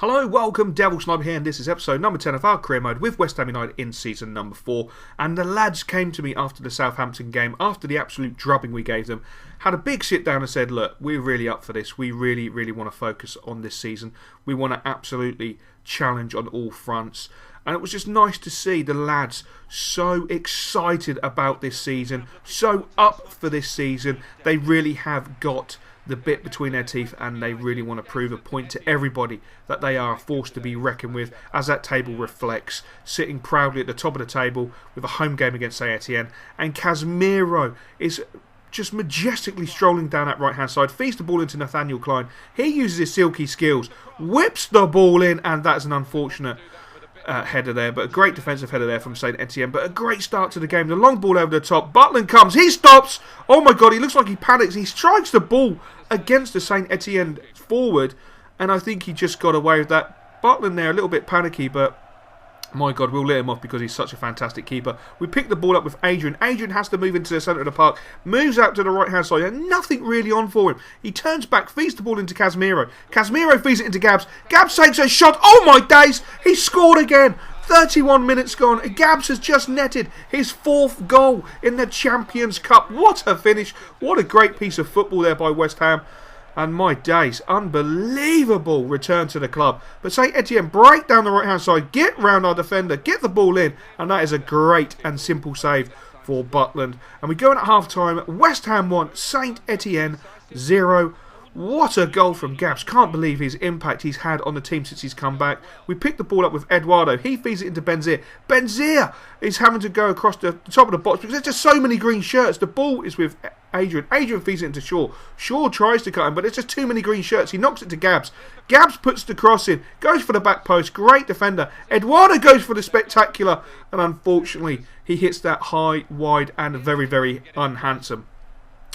Hello, welcome, Devil Sniper here, and this is episode number 10 of our career mode with West Ham United in season number 4. And the lads came to me after the Southampton game, after the absolute drubbing we gave them, had a big sit down and said, look, we're really up for this. We really want to focus on this season. We want to absolutely challenge on all fronts. And it was just nice to see the lads so excited about this season, so up for this season. They really have got the bit between their teeth, and they really want to prove a point to everybody that they are a force to be reckoned with, as that table reflects, sitting proudly at the top of the table with a home game against S4E10, and Casemiro is just majestically strolling down that right hand side, feeds the ball into Nathaniel Klein. He uses his silky skills, whips the ball in, and that's an unfortunate header there, but a great defensive header there from Saint Etienne. But a great start to the game. The long ball over the top. Butland comes. He stops. Oh my God, he looks like he panics. He strikes the ball against the Saint Etienne forward, and I think he just got away with that. Butland there a little bit panicky, but my God, we'll let him off because he's such a fantastic keeper. We pick the ball up with Adrian. Adrian has to move into the centre of the park, moves out to the right-hand side, and nothing really on for him. He turns back, feeds the ball into Casemiro. Casemiro feeds it into Gabs. Gabs takes a shot. Oh my days! He scored again. 31 minutes gone. Gabs has just netted his 4th goal in the Champions Cup. What a finish. What a great piece of football there by West Ham. And my days, unbelievable return to the club. But Saint Etienne break down the right hand side, get round our defender, get the ball in, and that is a great and simple save for Butland. And we go in at half time. West Ham 1, Saint Etienne 0. What a goal from Gabs. Can't believe his impact he's had on the team since he's come back. We pick the ball up with Eduardo. He feeds it into Benzia. Benzia is having to go across the top of the box because there's just so many green shirts. The ball is with Adrian. Adrian feeds it into Shaw. Shaw tries to cut him, but it's just too many green shirts. He knocks it to Gabs. Gabs puts the cross in. Goes for the back post. Great defender. Eduardo goes for the spectacular. And unfortunately, he hits that high, wide, and very unhandsome.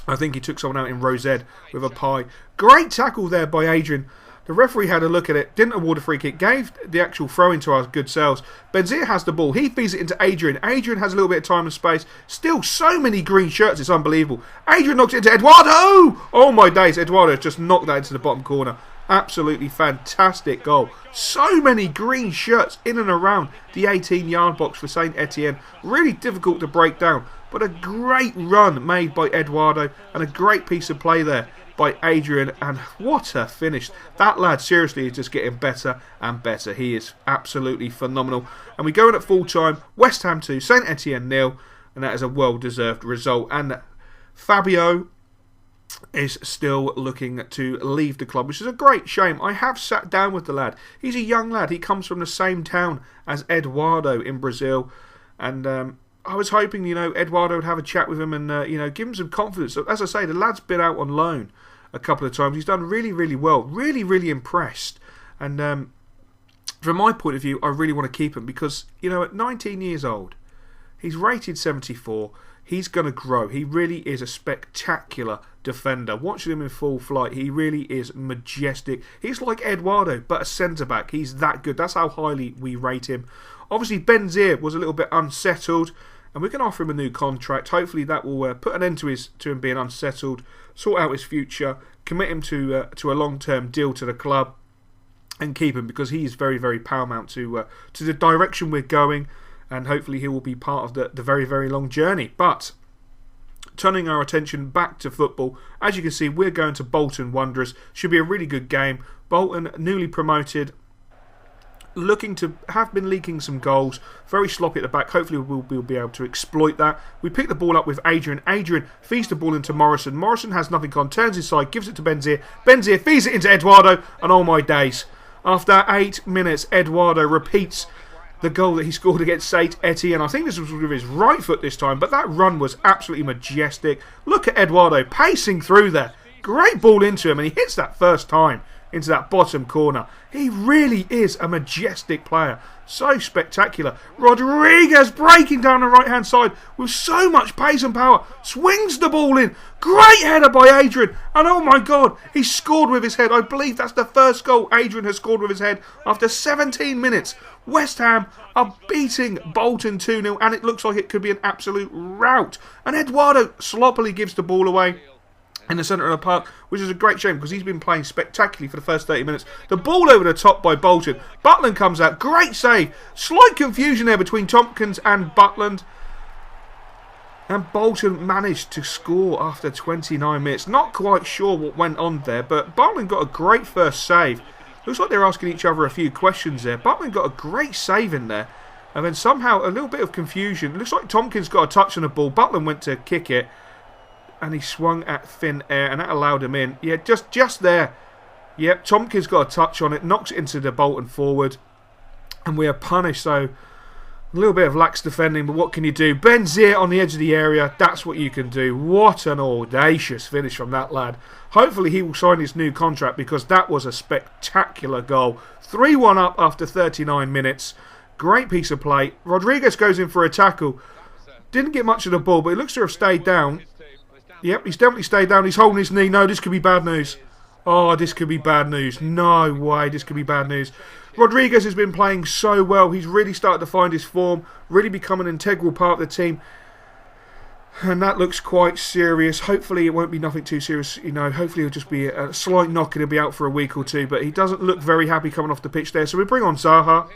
I think he took someone out in Rosed with a pie. Great tackle there by Adrian. The referee had a look at it, didn't award a free kick, gave the actual throw into our good selves. Benzia has the ball. He feeds it into Adrian. Adrian has a little bit of time and space. Still so many green shirts. It's unbelievable. Adrian knocks it into Eduardo. Oh my days. Eduardo just knocked that into the bottom corner. Absolutely fantastic goal. So many green shirts in and around the 18-yard box for Saint Etienne. Really difficult to break down. But a great run made by Eduardo and a great piece of play there by Adrian. And what a finish. That lad seriously is just getting better and better. He is absolutely phenomenal. And we go in at full time. West Ham 2, Saint Etienne 0. And that is a well-deserved result. And Fabio is still looking to leave the club, which is a great shame. I have sat down with the lad. He's a young lad. He comes from the same town as Eduardo in Brazil. And I was hoping, Eduardo would have a chat with him and, give him some confidence. As I say, the lad's been out on loan a couple of times. He's done really well. Really impressed. And from my point of view, I really want to keep him because, at 19 years old, he's rated 74. He's going to grow. He really is a spectacular defender. Watching him in full flight, he really is majestic. He's like Eduardo, but a centre-back. He's that good. That's how highly we rate him. Obviously, Benzia was a little bit unsettled, and we're going to offer him a new contract. Hopefully that will put an end to him being unsettled, sort out his future, commit him to a long-term deal to the club, and keep him because he is very paramount to the direction we're going, and hopefully he will be part of the very long journey. But turning our attention back to football, as you can see, we're going to Bolton Wanderers. Should be a really good game. Bolton, newly promoted, looking to have been leaking some goals. Very sloppy at the back. Hopefully we'll be able to exploit that. We pick the ball up with Adrian. Adrian feeds the ball into Morrison. Morrison has nothing on, turns inside, gives it to Benzia. Benzia feeds it into Eduardo, and oh my days. After 8 minutes, Eduardo repeats the goal that he scored against Saint Etienne. I think this was with his right foot this time, but that run was absolutely majestic. Look at Eduardo pacing through there. Great ball into him, and he hits that first time into that bottom corner. He really is a majestic player. So spectacular. Rodriguez breaking down the right hand side with so much pace and power. Swings the ball in. Great header by Adrian. And oh my God, he scored with his head. I believe that's the first goal Adrian has scored with his head after 17 minutes. West Ham are beating Bolton 2-0, and it looks like it could be an absolute rout. And Eduardo sloppily gives the ball away. in the centre of the park, which is a great shame because he's been playing spectacularly for the first 30 minutes. The ball over the top by Bolton. Butland comes out. Great save. Slight confusion there between Tompkins and Butland. And Bolton managed to score after 29 minutes. Not quite sure what went on there, but Butland got a great first save. Looks like they're asking each other a few questions there. Butland got a great save in there. And then somehow a little bit of confusion. Looks like Tompkins got a touch on the ball. Butland went to kick it. And he swung at thin air. And that allowed him in. Yeah, just there. Yep, Tompkins got a touch on it. Knocks it into the Bolton forward. And we are punished. So a little bit of lax defending, but what can you do? Benzir on the edge of the area, that's what you can do. What an audacious finish from that lad. Hopefully he will sign his new contract because that was a spectacular goal. 3-1 up after 39 minutes. Great piece of play. Rodriguez goes in for a tackle. Didn't get much of the ball, but he looks to have stayed down. Yep, he's definitely stayed down. He's holding his knee. No, this could be bad news. Oh, this could be bad news. No way, this could be bad news. Rodriguez has been playing so well. He's really started to find his form, really become an integral part of the team. And that looks quite serious. Hopefully it won't be nothing too serious. You know, hopefully it'll just be a slight knock and he'll be out for a week or two. But he doesn't look very happy coming off the pitch there. So we bring on Zaha.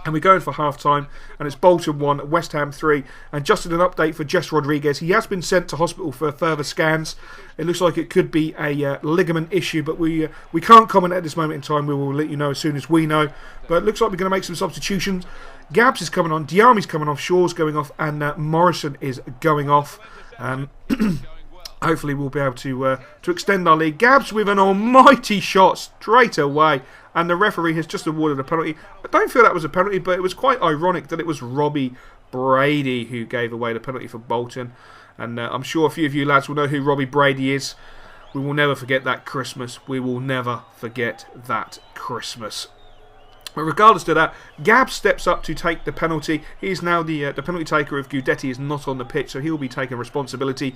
And we're going for half-time, and it's Bolton 1, West Ham 3. And just an update for Jess Rodriguez, he has been sent to hospital for further scans. It looks like it could be a ligament issue, but we can't comment at this moment in time. We will let you know as soon as we know. But it looks like we're going to make some substitutions. Gabs is coming on, Diami's coming off, Shaw's going off, and Morrison is going off. Hopefully we'll be able to extend our lead. Gabs with an almighty shot straight away. And the referee has just awarded a penalty. I don't feel that was a penalty, but it was quite ironic that it was Robbie Brady who gave away the penalty for Bolton. And I'm sure a few of you lads will know who Robbie Brady is. We will never forget that Christmas. We will never forget that Christmas. But regardless of that, Gab steps up to take the penalty. He is now the penalty taker if Gudetti is not on the pitch, so he'll be taking responsibility.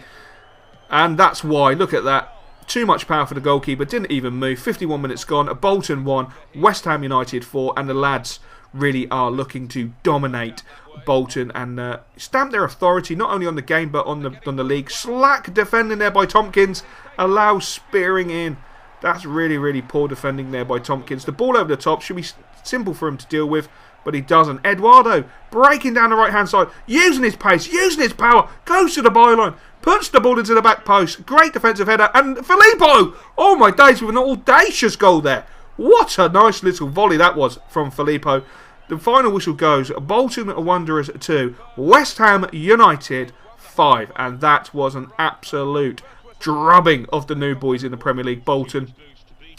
And that's why, look at that. Too much power for the goalkeeper, didn't even move. 51 minutes gone, Bolton 1, West Ham United 4, and the lads really are looking to dominate Bolton and stamp their authority not only on the game but on the league. Slack defending there by Tompkins, allows spearing in. That's really, really poor defending there by Tompkins. The ball over the top should be simple for him to deal with, but he doesn't. Eduardo breaking down the right-hand side, using his pace, using his power, goes to the byline. Puts the ball into the back post. Great defensive header. And Filippo! Oh my days, with an audacious goal there. What a nice little volley that was from Filippo. The final whistle goes. Bolton Wanderers 2. West Ham United 5. And that was an absolute drubbing of the new boys in the Premier League, Bolton.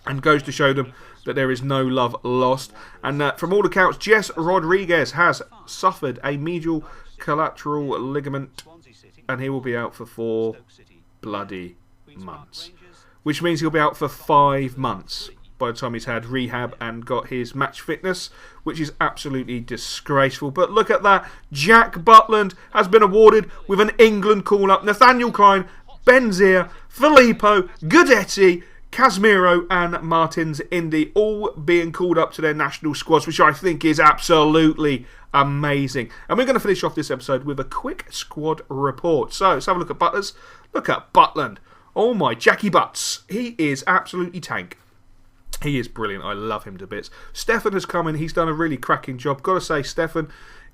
And goes to show them that there is no love lost. And from all accounts, Jess Rodriguez has suffered a medial collateral ligament. And he will be out for 4 bloody months. Which means he'll be out for 5 months by the time he's had rehab and got his match fitness, which is absolutely disgraceful. But look at that. Jack Butland has been awarded with an England call-up. Nathaniel Klein, Benzir, Filippo, Gudetti, Casemiro and Martins Indy all being called up to their national squads, which I think is absolutely amazing. And we're going to finish off this episode with a quick squad report. So let's have a look at Butlers. Look at Butland. Oh my Jackie Butts. He is absolutely tank. He is brilliant. I love him to bits. Stefan has come in. He's done a really cracking job. Got to say, Stefan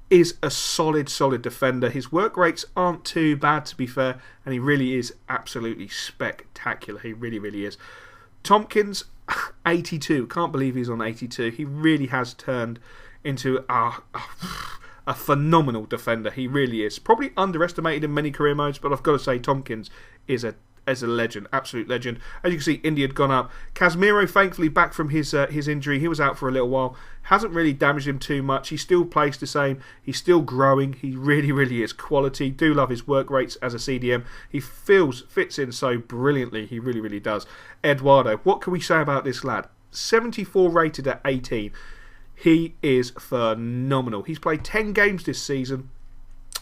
is a solid defender. His work rates aren't too bad, to be fair. And he really is absolutely spectacular. He really, really is. Tompkins, 82. Can't believe he's on 82. He really has turned into a phenomenal defender. He really is. Probably underestimated in many career modes, but I've got to say Tompkins is a legend, absolute legend. As you can see, India had gone up. Casemiro, thankfully, back from his injury. He was out for a little while. Hasn't really damaged him too much. He still plays the same. He's still growing. He really, really is quality. Do love his work rates as a CDM. He fits in so brilliantly. He really, really does. Eduardo, what can we say about this lad? 74 rated at 18. He is phenomenal. He's played 10 games this season.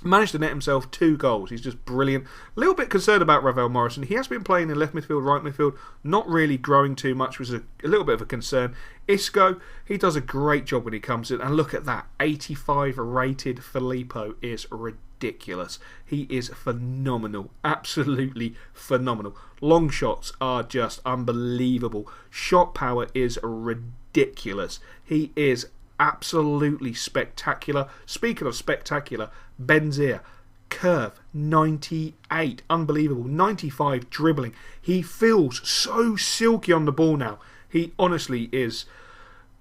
Managed to net himself 2 goals. He's just brilliant. A little bit concerned about Ravel Morrison. He has been playing in left midfield, right midfield, not really growing too much, was a little bit of a concern. Isco, he does a great job when he comes in. And look at that, 85 rated Filippo is ridiculous. ridiculous. He is phenomenal. Absolutely phenomenal. Long shots are just unbelievable. Shot power is ridiculous. He is absolutely spectacular. Speaking of spectacular, Benzia, curve 98, unbelievable. 95 dribbling. He feels so silky on the ball now. He honestly is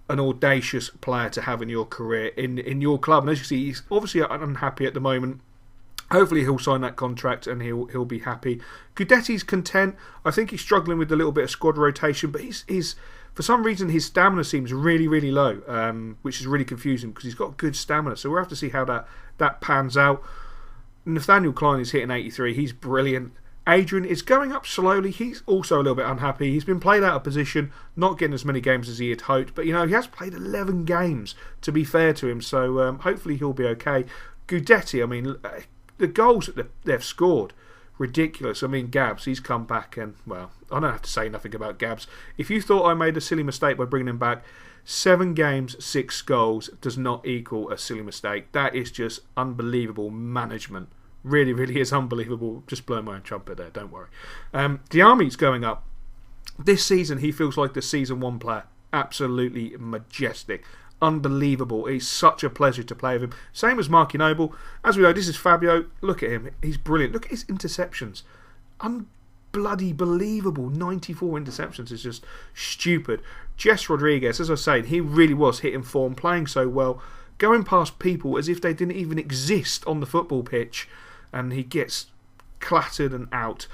an audacious player to have in your career, in your club. And as you see, he's obviously unhappy at the moment. Hopefully he'll sign that contract and he'll be happy. Gudetti's content. I think he's struggling with a little bit of squad rotation, but he's for some reason his stamina seems really, really low, which is really confusing because he's got good stamina. So we'll have to see how that pans out. Nathaniel Klein is hitting 83. He's brilliant. Adrian is going up slowly. He's also a little bit unhappy. He's been played out of position, not getting as many games as he had hoped. But, he has played 11 games, to be fair to him. So hopefully he'll be okay. Gudetti, I mean, the goals that they've scored, ridiculous. I mean, Gabs, he's come back and, well, I don't have to say nothing about Gabs. If you thought I made a silly mistake by bringing him back, 7 games, 6 goals does not equal a silly mistake. That is just unbelievable management. Really, really is unbelievable. Just blowing my own trumpet there, don't worry. Diami's going up. This season, he feels like the Season 1 player. Absolutely majestic. Unbelievable. He's such a pleasure to play with him. Same as Marky Noble. As we know, this is Fabio. Look at him. He's brilliant. Look at his interceptions. Unbloody believable. 94 interceptions is just stupid. Jess Rodriguez, as I was saying, he really was hitting form, playing so well, going past people as if they didn't even exist on the football pitch, and he gets clattered and out.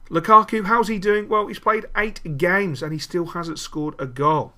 Lukaku, how's he doing? Well, he's played 8 games and he still hasn't scored a goal.